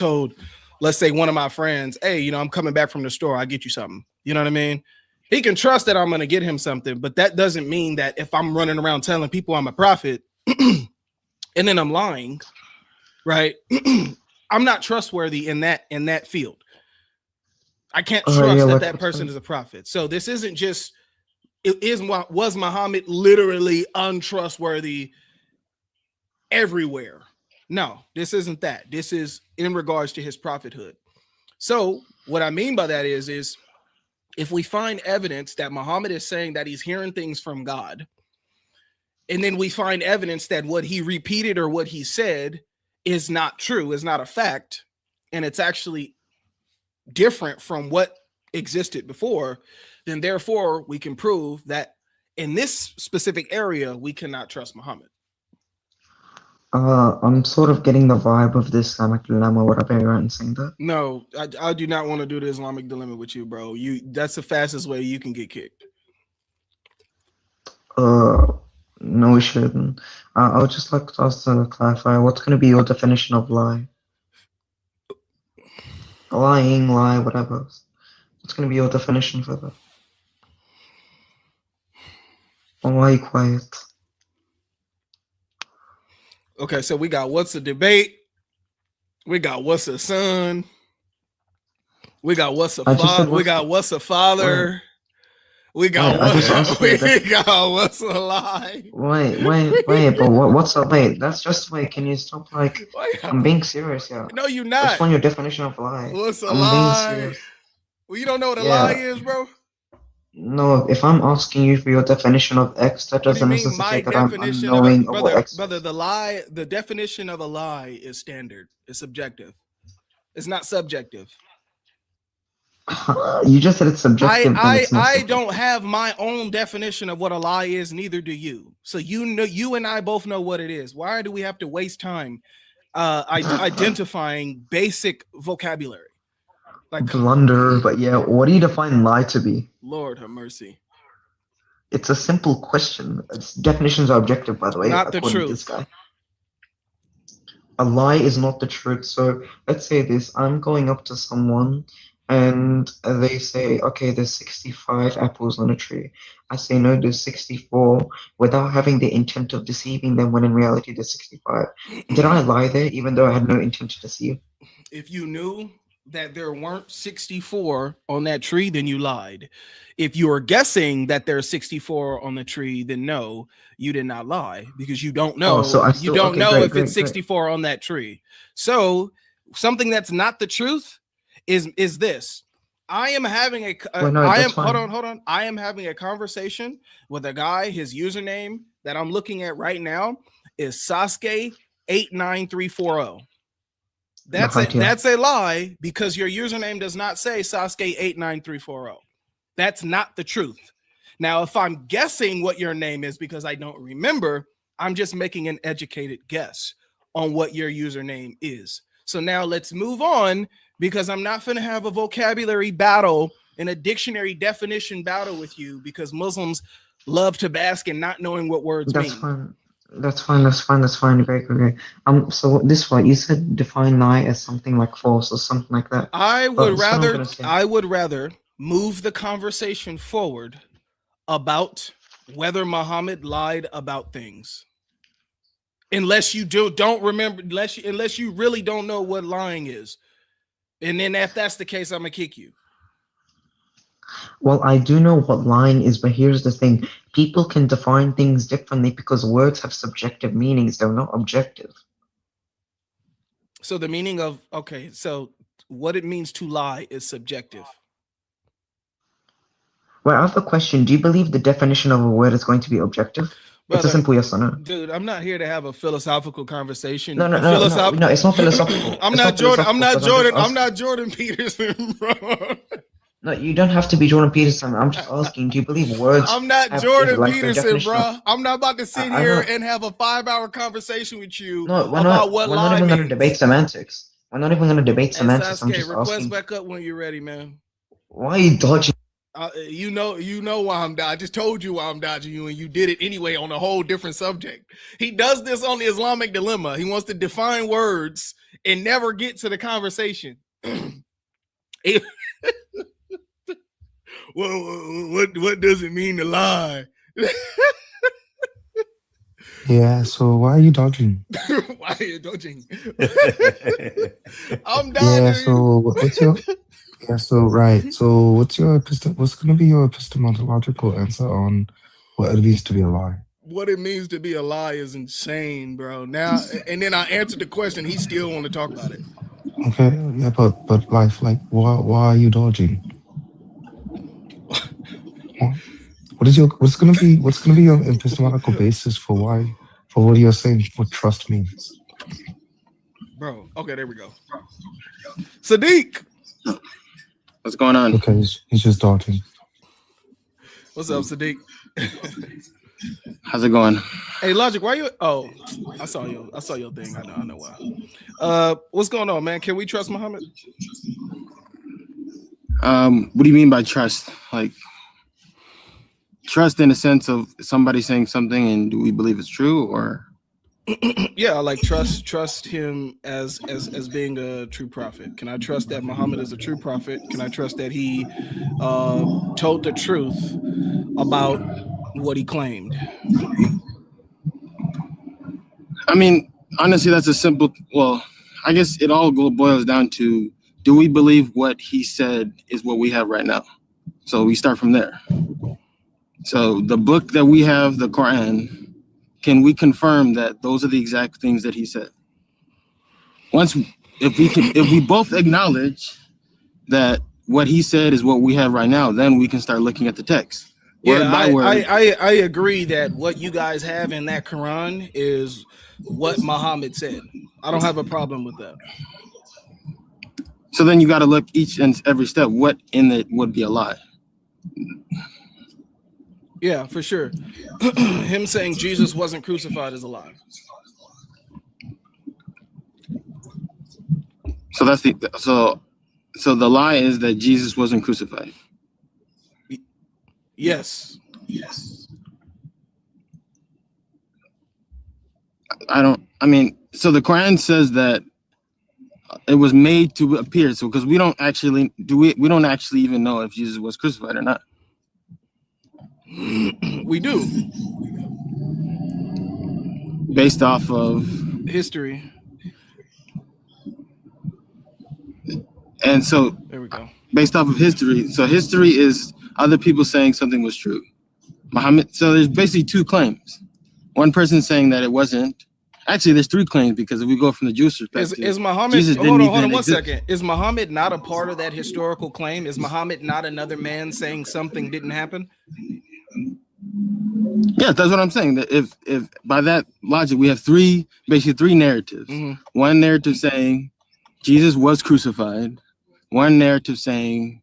told, let's say, one of my friends, hey, I'm coming back from the store, I'll get you something. You know what I mean? He can trust that I'm going to get him something, but that doesn't mean that if I'm running around telling people I'm a prophet and then I'm lying, right? I'm not trustworthy in that field. I can't trust that person is a prophet. So this isn't just, was Muhammad literally untrustworthy everywhere? No, this isn't that. This is in regards to his prophethood. So what I mean by that is if we find evidence that Muhammad is saying that he's hearing things from God, and then we find evidence that what he repeated or what he said is not true, is not a fact, and it's actually different from what existed before, then therefore we can prove that in this specific area, we cannot trust Muhammad. I'm sort of getting the vibe of the Islamic dilemma. What about you saying that? No, I do not want to do the Islamic dilemma with you, bro. That's the fastest way you can get kicked. No, we shouldn't. I would just like to ask to clarify, what's going to be your definition of lie? Lying, lie, whatever. What's going to be your definition for that? Or why are you quiet? Okay, so we got what's a debate, we got what's a son, we got what's a father, we got what's a father, we got what's a lie. Wait, but what's a wait? That's just wait. Can you stop? Like, I'm being serious here. No, you're not. I just want your definition of lie. What's a lie? Being serious. Well, you don't know what a lie is, bro. No, if I'm asking you for your definition of X, that doesn't necessitate that I'm knowing of what X is. Brother, the definition of a lie is standard. It's subjective. It's not subjective. You just said it's subjective. I don't have my own definition of what a lie is, neither do you. So you and I both know what it is. Why do we have to waste time identifying basic vocabulary? Like blunder, but yeah, what do you define lie to be? Lord have mercy. It's a simple question. Its definitions are objective, by the way. Not the truth. This guy. A lie is not the truth. So let's say this: I'm going up to someone, and they say, "Okay, there's 65 apples on a tree." I say, "No, there's 64," without having the intent of deceiving them, when in reality there's 65. Did I lie there, even though I had no intent to deceive? If you knew that there weren't 64 on that tree, then you lied. If you are guessing that there's 64 on the tree, then no, you did not lie, because you don't know. You don't know if it's 64 on that tree. So something that's not the truth is this. I am having hold on. I am having a conversation with a guy. His username that I'm looking at right now is Sasuke89340. That's a lie, because your username does not say Sasuke89340. That's not the truth. Now, if I'm guessing what your name is because I don't remember, I'm just making an educated guess on what your username is. So now let's move on, because I'm not going to have a vocabulary battle and a dictionary definition battle with you, because Muslims love to bask in not knowing what words mean. Fine. That's fine. Okay. So this one, you said define lie as something like false or something like that. I would rather move the conversation forward about whether Muhammad lied about things. Unless you don't remember, unless you really don't know what lying is. And then if that's the case, I'm gonna kick you. Well, I do know what lying is, but here's the thing. People can define things differently because words have subjective meanings. They're not objective. So the meaning of, so what it means to lie is subjective. Well, I have a question. Do you believe the definition of a word is going to be objective? Brother, it's a simple yes or no. Dude, I'm not here to have a philosophical conversation. No, it's not philosophical. I'm not Jordan Peterson, bro. No, you don't have to be Jordan Peterson. I'm just asking, do you believe words? I'm not Jordan Peterson, bro. I'm not about to sit here and have a 5-hour conversation with you about what lie means. We're not even going to debate semantics. I'm just request asking. Back up when you're ready, man. Why are you dodging? You know why I'm dodging. I just told you why I'm dodging you, and you did it anyway on a whole different subject. He does this on the Islamic dilemma. He wants to define words and never get to the conversation. It- well, what does it mean to lie? Yeah, so why are you dodging? Why are you dodging? I'm Yeah, dodging. so what's your yeah, so right. So what's gonna be your epistemological answer on what it means to be a lie? What it means to be a lie is insane, bro. Now, and then I answered the question. He still want to talk about it. Okay, yeah, but life, like why are you dodging? What, what's gonna be your epistemological basis for why for what you're saying what trust means? Bro, okay, there we go. Sadiq, What's going on? Okay, he's just dodging. what's up, Sadiq? How's it going? Hey, Logic, why you? Oh, I saw your thing. I know why. What's going on, man? Can we trust Muhammad? What do you mean by trust? Like trust in the sense of somebody saying something and do we believe it's true or? Yeah, like trust him as being a true prophet. Can I trust that Muhammad is a true prophet? Can I trust that he told the truth about what he claimed? I mean, honestly, that's a simple. Well, I guess it all boils down to: do we believe what he said is what we have right now? So we start from there. So the book that we have, the Quran, can we confirm that those are the exact things that he said? If we both acknowledge that what he said is what we have right now, then we can start looking at the text. Yeah, Word by word. I agree that what you guys have in that Quran is what Muhammad said. I don't have a problem with that. So then you got to look each and every step. What in it would be a lie? Yeah, for sure. Him saying Jesus wasn't crucified is a lie. So that's so the lie is that Jesus wasn't crucified. Yes. I mean, so the Quran says that it was made to appear. So because we don't actually even know if Jesus was crucified or not. We do. Based off of history. And so there we go. Based off of history. So history is other people saying something was true. Muhammad. So there's basically two claims. One person saying that it wasn't. Actually, there's three claims because if we go from the Jewish perspective, is Muhammad? Jesus hold on 1 exist. second. Is Muhammad not a part of that historical claim? Is Muhammad not another man saying something didn't happen? Yes, that's what I'm saying. That if by that logic, we have basically three narratives. Mm-hmm. One narrative saying Jesus was crucified. One narrative saying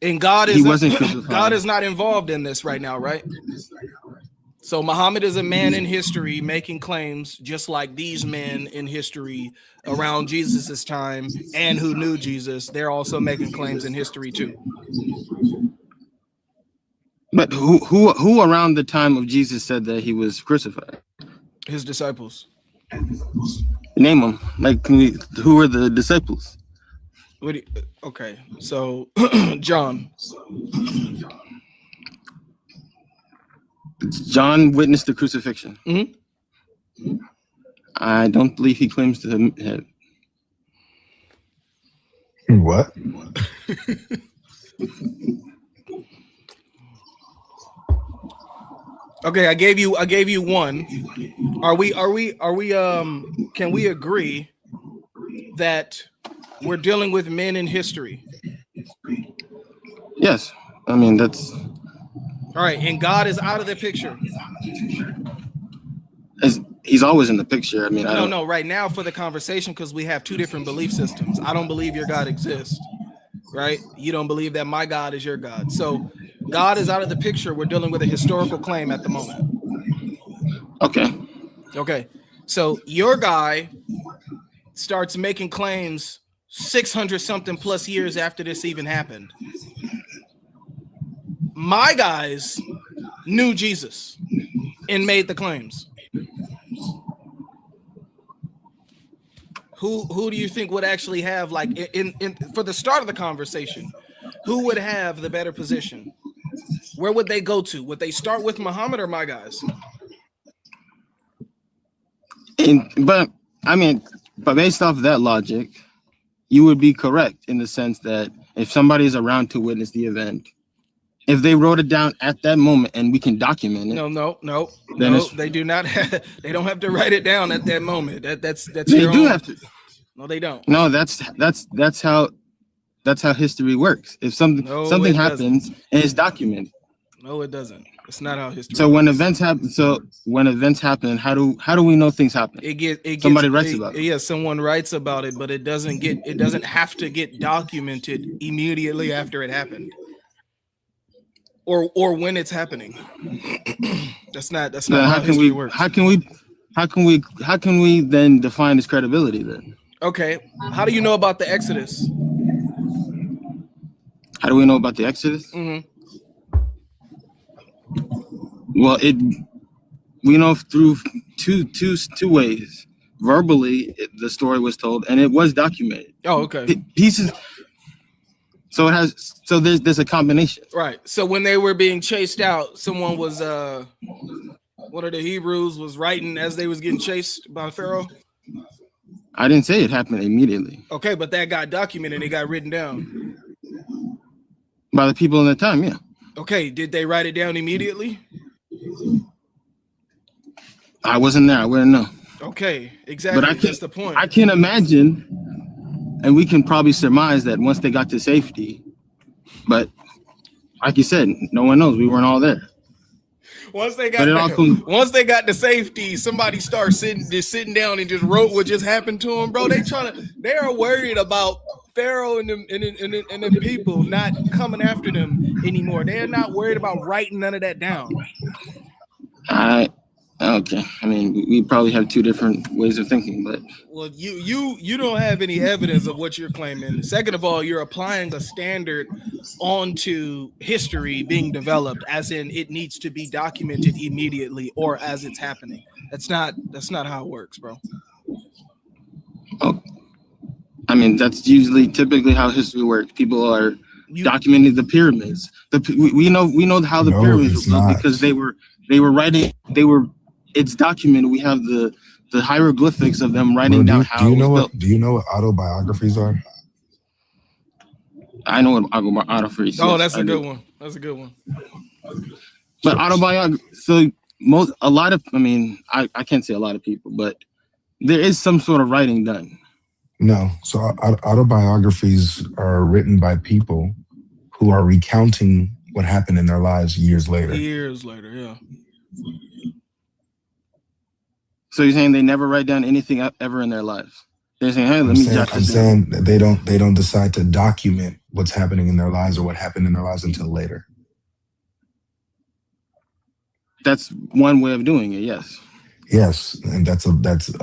and God he wasn't crucified. God is not involved in this right now, right? So Muhammad is a man in history making claims just like these men in history around Jesus's time and who knew Jesus. They're also making claims in history too. But who around the time of Jesus said that he was crucified? His disciples. Name them. Like, who were the disciples? Okay, so John. John witnessed the crucifixion. Mm-hmm. I don't believe he claims to have. What? Okay, I gave you one. Are we can we agree that we're dealing with men in history? Yes. I mean, that's all right, and God is out of the picture. He's always in the picture. I mean, no, right now for the conversation, because we have two different belief systems. I don't believe your God exists, right? You don't believe that my God is your God. So God is out of the picture. We're dealing with a historical claim at the moment. Okay. So your guy starts making claims 600 something plus years after this even happened. My guys knew Jesus and made the claims. Who do you think would actually have, like, in for the start of the conversation, who would have the better position? Where would they go to? Would they start with Muhammad or my guys? But based off that logic, you would be correct in the sense that if somebody is around to witness the event, if they wrote it down at that moment and we can document it. No. Then They do not. They don't have to write it down at that moment. That's. They do have to. No, they don't. No, that's how history works. If something happens and it's documented. No, it doesn't. It's not how history. So when events happen, how do we know things happen? Somebody writes about it. Yeah, someone writes about it, but it doesn't have to get documented immediately after it happened, or when it's happening. That's not how history works. How can we then define his credibility then? Okay, how do you know about the Exodus? How do we know about the Exodus? Mm-hmm. Well, we know through two ways. Verbally, the story was told, and it was documented. Oh, okay. Pieces. So there's a combination. Right. So when they were being chased out, someone was one of the Hebrews was writing as they was getting chased by Pharaoh. I didn't say it happened immediately. Okay, but that got documented. It got written down by the people in the time. Yeah. Okay. Did they write it down immediately? I wasn't there. I wouldn't know. Okay, exactly. But that's the point. I can imagine, and we can probably surmise that once they got to safety, but like you said, no one knows. We weren't all there. Once they got to safety, somebody starts sitting down and just wrote what just happened to them, bro. They are worried about Pharaoh and the people not coming after them anymore. They're not worried about writing none of that down. Okay. I mean, we probably have two different ways of thinking, but well, you don't have any evidence of what you're claiming. Second of all, you're applying a standard onto history being developed, as in it needs to be documented immediately or as it's happening. That's not how it works, bro. Oh, I mean, that's typically how history works. People are documenting the pyramids. We know how the pyramids were built because they were writing. It's documented. We have the hieroglyphics of them writing down how it was built. Do you know what autobiographies are? I know what autobiographies. Oh, that's a good one. That's a good one. But autobiography. So I can't say a lot of people, but there is some sort of writing done. No. So autobiographies are written by people who are recounting what happened in their lives years later. Years later, yeah. So you're saying they never write down anything ever in their lives? They're saying, "Hey, let me jot this down." I'm saying they don't decide to document what's happening in their lives or what happened in their lives until later. That's one way of doing it. Yes. Yes, and that's a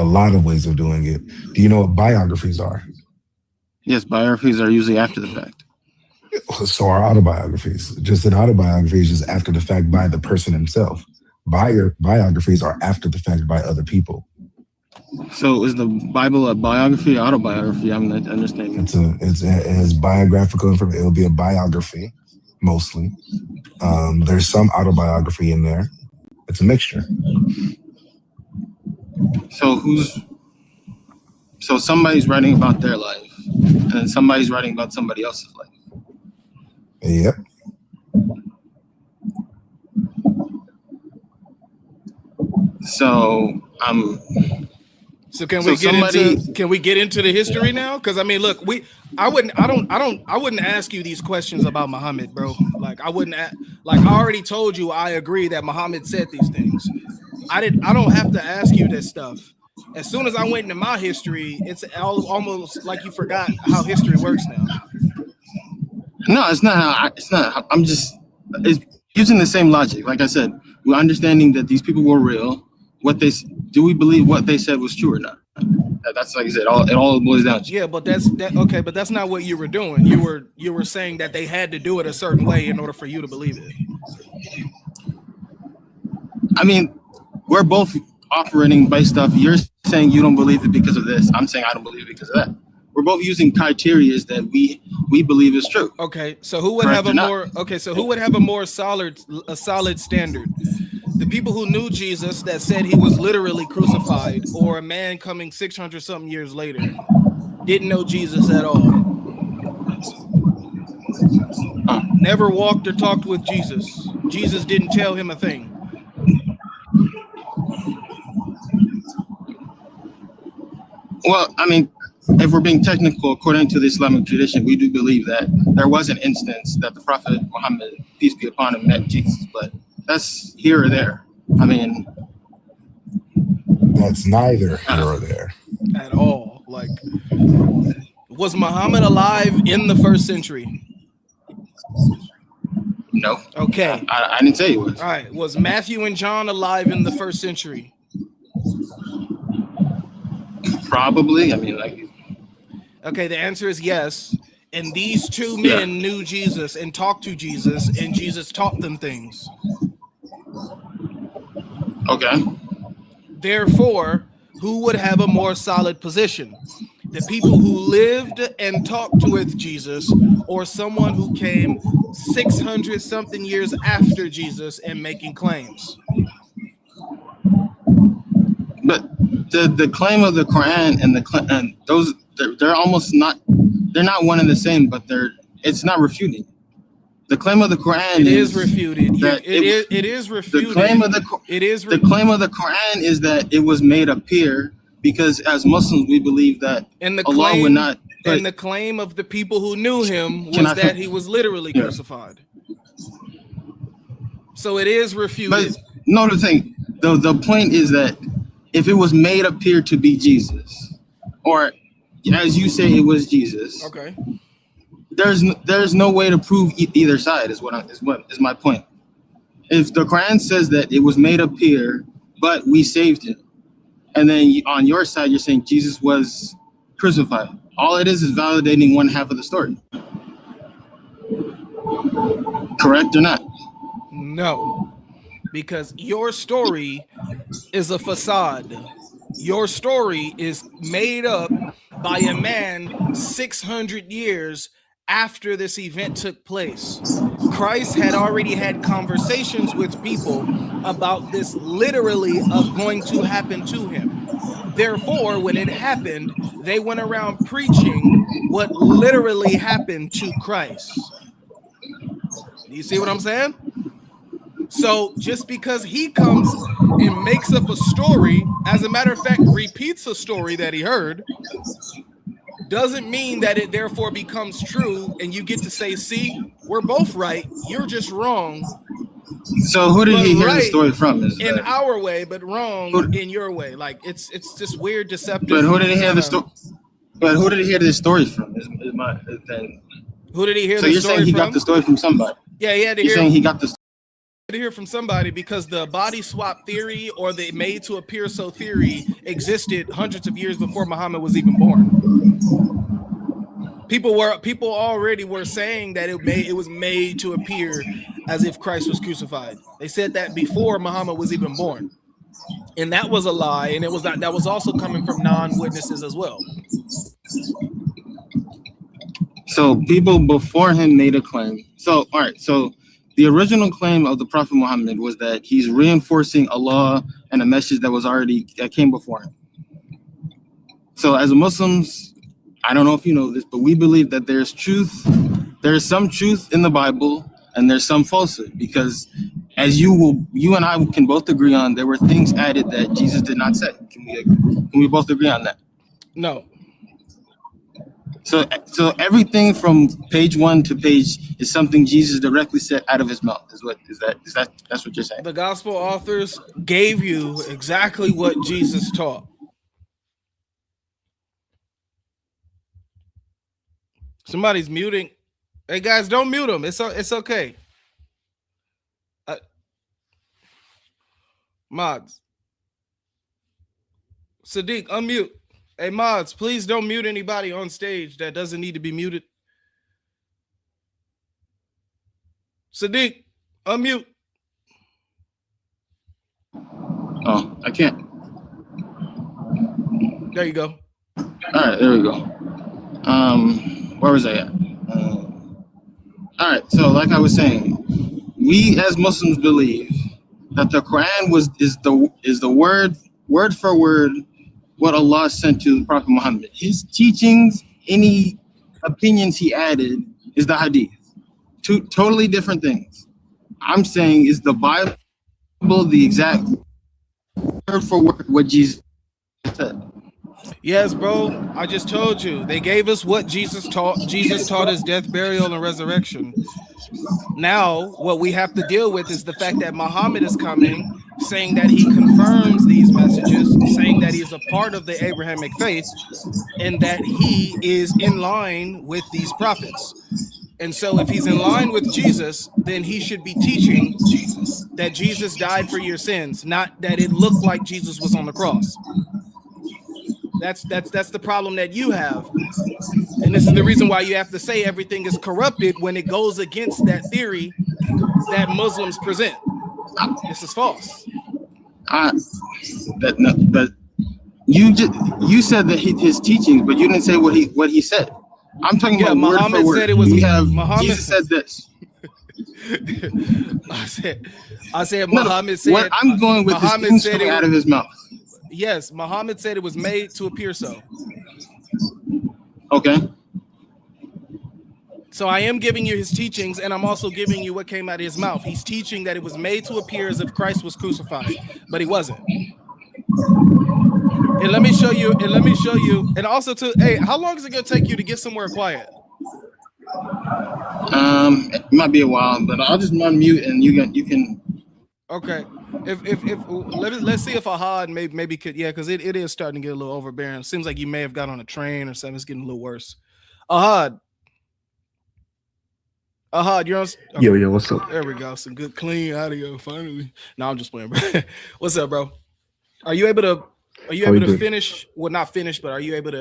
lot of ways of doing it. Do you know what biographies are? Yes, biographies are usually after the fact. So are autobiographies. Just an autobiography is just after the fact by the person himself. Biographies are after the fact by other people. So is the Bible a biography or autobiography? I'm not understanding. It has biographical information. It'll be a biography, mostly. There's some autobiography in there. It's a mixture. So somebody's writing about their life, and then somebody's writing about somebody else's life. Yep. So can we get into the history now? Because I mean, look, I wouldn't ask you these questions about Muhammad, bro. Like I already told you I agree that Muhammad said these things. I don't have to ask you this stuff. As soon as I went into my history, it's almost like you forgot how history works now. No, it's not. It's using the same logic. Like I said, we're understanding that these people were real. Do we believe what they said was true or not? That's like I said. It all boils down to. Yeah, but okay. But that's not what you were doing. You were saying that they had to do it a certain way in order for you to believe it. I mean, we're both operating based off. You're saying you don't believe it because of this. I'm saying I don't believe it because of that. We're both using criteria that we believe is true. Okay, so who would Correct have a or not? more so who would have a more solid standard? The people who knew Jesus that said he was literally crucified, or a man coming 600 something years later didn't know Jesus at all, never walked or talked with Jesus. Jesus didn't tell him a thing. Well, I mean, if we're being technical, according to the Islamic tradition, we do believe that there was an instance that the Prophet Muhammad, peace be upon him, met Jesus, but that's here or there. I mean, That's neither here or there. At all. Like, was Muhammad alive in the first century? no. Okay. I didn't say he was. All right. Was Matthew and John alive in the first century? Probably. I mean, like. Okay, the answer is yes. And these two men knew Jesus and talked to Jesus, and Jesus taught them things. Okay. Therefore, who would have a more solid position? The people who lived and talked with Jesus, or someone who came 600 something years after Jesus and making claims? But the claim of the Quran and those they're almost not, they're not one and the same, but it's not refuting. The claim of the Quran is refuted. That it is refuted. The claim of the claim of the Quran is that it was made appear, because as Muslims we believe that Allah would not. And the claim of the people who knew him was that he was literally crucified. So it is refuted. But no, the thing, the point is that if it was made appear to be Jesus, or as you say it was Jesus, okay, there's no way to prove either side. Is my point. If the Quran says that it was made appear, but we saved him, and then on your side you're saying Jesus was crucified, all it is validating one half of the story. Correct or not? No, because your story is a facade. Your story is made up by a man 600 years after this event took place. Christ had already had conversations with people about this literally going to happen to him. Therefore, when it happened, they went around preaching what literally happened to Christ. Do you see what I'm saying? So just because he comes and makes up a story, as a matter of fact, repeats a story that he heard, doesn't mean that it therefore becomes true and you get to say, see, we're both right, you're just wrong. So who did he hear the story from? In our way, but wrong in your way. Like it's just weird, deceptive. But who did he hear the story? But who did he hear this story from? Who did he hear the story from? So you're saying he got the story from somebody? Yeah, he had to hear. You're saying he got the to hear from somebody, because the body swap theory or the made to appear so theory existed hundreds of years before Muhammad was even born. People already were saying that it was made to appear as if Christ was crucified. They said that before Muhammad was even born, and that was a lie. And it was that was also coming from non-witnesses as well. So people before him made a claim. So all right, so the original claim of the Prophet Muhammad was that he's reinforcing Allah and a message that came before him. So as Muslims, I don't know if you know this, but we believe that there's some truth in the Bible and there's some falsehood, because as you and I can both agree on, there were things added that Jesus did not say. Can we both agree on that? No. So everything from page 1 to page is something Jesus directly said out of his mouth. That's what you're saying? The gospel authors gave you exactly what Jesus taught. Somebody's muting. Hey guys, don't mute them. It's okay. Mods. Sadiq, unmute. Hey, mods, please don't mute anybody on stage that doesn't need to be muted. Sadiq, unmute. Oh, I can't. There you go. All right, there we go. Where was I at? All right, so like I was saying, we as Muslims believe that the Quran is the word for word what Allah sent to Prophet Muhammad. His teachings, any opinions he added, is the Hadith. Two totally different things. I'm saying is the Bible the exact word for word what Jesus said. Yes, bro. I just told you. They gave us what Jesus taught. Jesus taught his death, burial, and resurrection. Now, what we have to deal with is the fact that Muhammad is coming, saying that he confirms these messages, saying that he is a part of the Abrahamic faith, and that he is in line with these prophets. And so if he's in line with Jesus, then he should be teaching that Jesus died for your sins, not that it looked like Jesus was on the cross. That's the problem that you have. And this is the reason why you have to say everything is corrupted when it goes against that theory that Muslims present. This is false. But you said that his teachings, but you didn't say what he said. I'm talking about Muhammad word for word. Said it was we have Muhammad Jesus said this. I said Muhammad said what I'm going with Muhammad is said coming it out of his mouth. Yes, Muhammad said it was made to appear so. Okay. So I am giving you his teachings, and I'm also giving you what came out of his mouth. He's teaching that it was made to appear as if Christ was crucified, but he wasn't. And let me show you. And also, hey, how long is it gonna take you to get somewhere quiet? It might be a while, but I'll just unmute and you can. Okay. If let's see if Ahad maybe could, because it is starting to get a little overbearing. Seems like you may have got on a train or something. It's getting a little worse. Ahad, you're on. Okay. Yo, what's up? There we go. Some good clean audio finally. No, I'm just playing, bro. What's up, bro? Are you able to finish? Well, not finish, but are you able to